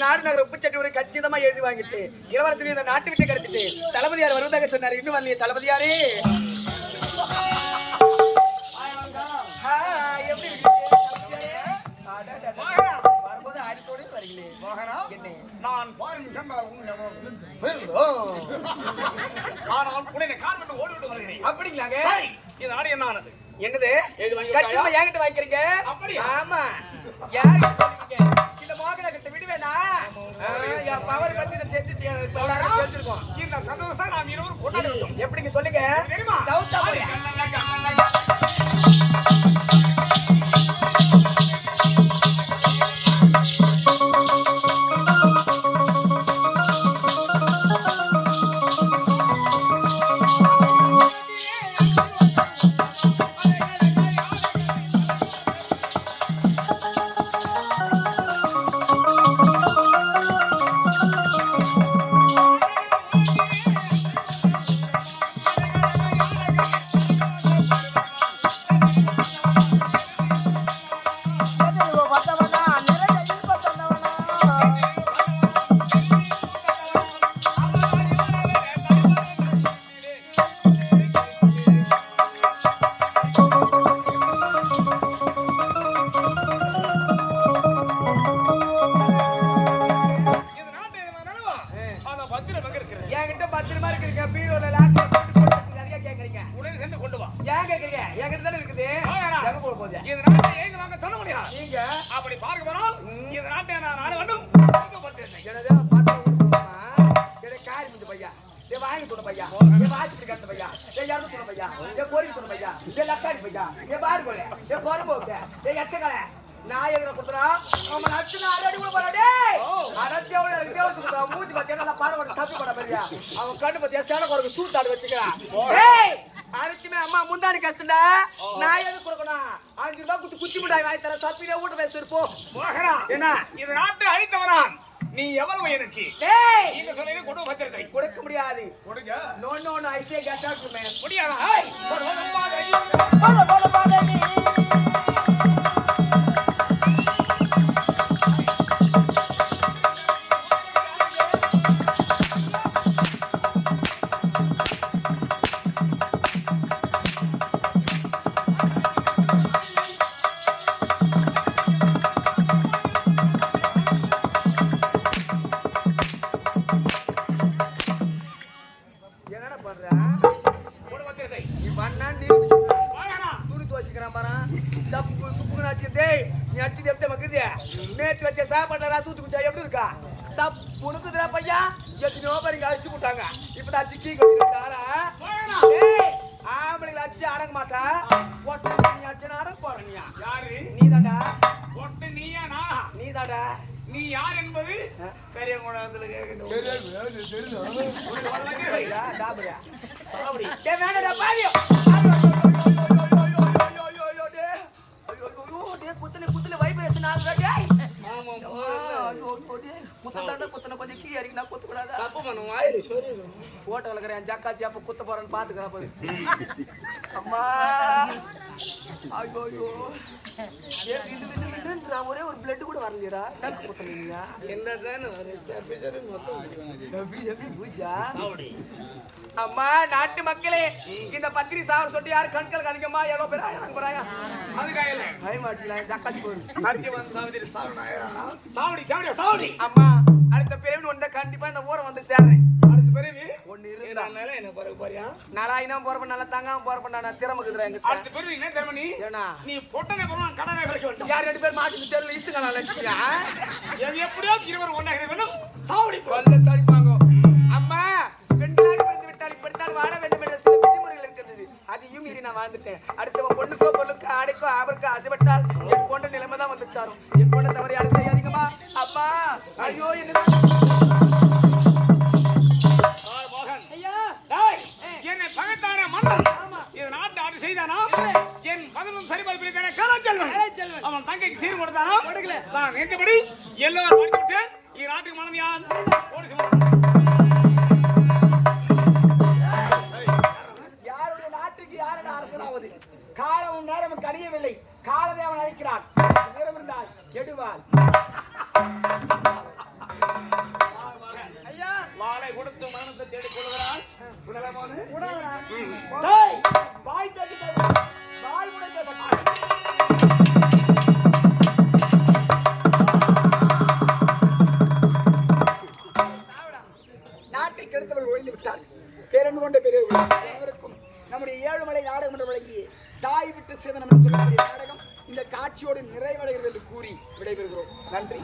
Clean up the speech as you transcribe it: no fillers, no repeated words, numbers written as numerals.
நாடு நகர உப்புச்சட்டி ஒரு கச்சிதமா எழுதி வாங்கிட்டு இளவரசர் இந்த நாட்டு விட்டு கடத்திட்டு தளபதியார் வருவதாக சொன்னார். இன்னும் வரலையே தளபதியாரே. எப்படி வரும்போது ஆதித்தோடு வருகிறேன். நான் ஓடிவிட்டு வருகிறேன். அப்படிங்களாங்க? இந்த நாடு என்ன ஆனது? என்னது கச்சிதமா என்கிட்ட வாங்கிக்கிறீங்க? ஆமா. யாரு இந்த மோகன கிட்ட விடுவேனா? பவர் பத்தி தெரிஞ்சிருக்கோம். இந்த சந்தோஷம் நாம் இருவரும் கொண்டாட வேண்டும். எப்படிங்க சொல்லுங்க. அவன் கண்ணு பத்தியா சேன குறைக்கு சூத்தாடு வச்சுக்கிறான். அனைத்துமே அம்மா முந்தானி கஷ்டம்டா. நான் எது கொடுக்கணும்? 5 ரூபாய் குத்து குச்சி மிட்டாய் வாங்கி தர சப்பிலே வீட்டு போய் இருப்போம். என்ன இது நாட்டு அழித்தவரான் நீ எவ்வளவு எனக்கு நீங்க சொல்லுங்க கொண்டு வச்சிருக்கை கொடுக்க முடியாது. கொடுங்க. நோ நோ நோ ஐ சே கெட் அவுட் மேன். முடியாதா? நேற்று வச்ச சாப்பாடு ரசூத்து குச்சா எப்படி இருக்கா? சப் புனுக்குதுரா பையா. எத்தனையோ பேர் இங்க அடிச்சு போட்டாங்க. இப்ப நான் சிக்கி கட்டிட்டாரா? ஆம்பளைங்களை அடிச்சு அடங்க மாட்டா. ஒட்டு நீ அடிச்சு அடங்க போறீங்க. யாரு நீதாடா? ஒட்டு நீயா நானா? நீதாடா. நீ யார் என்பது பெரிய குணத்துல கேட்கணும். வேணடா பாவியோ. குத்துன குத்துல வைப்ரேஷன் ஆகுதா டேய்? ஆமா குத்ததான குத்தன கொஞ்சம் கீ அடிக்கு நான் குத்த கூடாதா? தப்பு பண்ணுவோம் ஆயிரு சொல்லு. போட்டோ வளர்க்குறேன் ஜக்காத்தி அப்ப குத்த போறேன்னு பாத்துக்கிறா பாரு. அம்மா ஐயோ ஐயோ ஒரே ஒரு பிளட் கூட வரலையடா. குத்தனீங்க என்னதானே அம்மா நாட்டு மக்களே இந்த பத்திரி சாவர சொல்லி யாரு கண்கள் கணிக்கமா எவ்வளவு பேர் ஆயிரம் போறாயா? அதுக்காக பயமாட்டல ஜக்காத்தி போடு. சத்தியவன் சாவடி சாவனாயா? சாவடி சாவடி சாவடி. அம்மா அடுத்த பிறவி ஒண்ணு கண்டிப்பா இந்த ஊரை வந்து சேர்றேன். அடுத்த பிறவி ஒண்ணு இருந்தால என்ன பரவ போறியா? நாளாயினா போறப்ப நல்லா தாங்காம போறப்ப நான் திறமக்குறேன். எங்க அடுத்த பிறவி என்ன திறமணி? நீ பொட்டனே போறோம் கடனே கரைக்க வேண்டும். யார் ரெண்டு பேர் மாட்டி தெருல இசுங்களா லட்சியா? இது எப்படியோ இருவர் ஒண்ணாக வேணும். சாவடி கொல்ல தடிப்பாங்க. அம்மா பெண்களாக பிறந்து விட்டால் இப்படித்தான் வாழ வேண்டும் என்ற சில விதிமுறைகள் இருக்கிறது. அதையும் மீறி நான் வாழ்ந்துட்டேன். அடுத்தவ பொண்ணுக்கோ பொருளுக்கோ ஆடைக்கோ அவருக்கு ஆசைப்பட்டால் என் போன்ற நிலைமை தான் வந்துச்சாரும். என் போன்ற தவறு யாரும் செய்யாதீங்கம்மா. அம்மா ஐயோ என்ன என்னை பகைத்தான மன்னன் இது நாட்டு ஆட்சி செய்தானா? என் பதிலும் சரிபாதி பிரித்தான கலாச்செல்வன் அவன் தங்கைக்கு சீர் கொடுத்தானா? நான் நினைத்தபடி எல்லோரும் படித்து விட்டு நாட்டுக்கு மனம் யான் யாருடைய நாட்டுக்கு யாருடைய அரசனாவது காலமும் நேரம் கடியவில்லை. காலதே அவன் அழைக்கிறான். நேரம் இருந்தால் எடுவாள். மீண்டும் மரணத்தை தேடிக் கொள்கிறான். உணரமானு? டேய், வாய் பேசிட்டே வா. வாய் முனை பேச மாட்டேன். நாட்டை கெடுத்தவர்கள் ஒழிந்து விட்டார். பேரன்பு கொண்ட பெரியவர்கள் அனைவருக்கும் நம்முடைய ஏழுமலை நாடகம் என்று வழங்கி தாய் விட்டு சேதனம் என்று சொல்லக்கூடிய நாடகம் இந்த காட்சியோடு நிறைவடைகிறது என்று கூறி விடைபெறுகிறோம். நன்றி.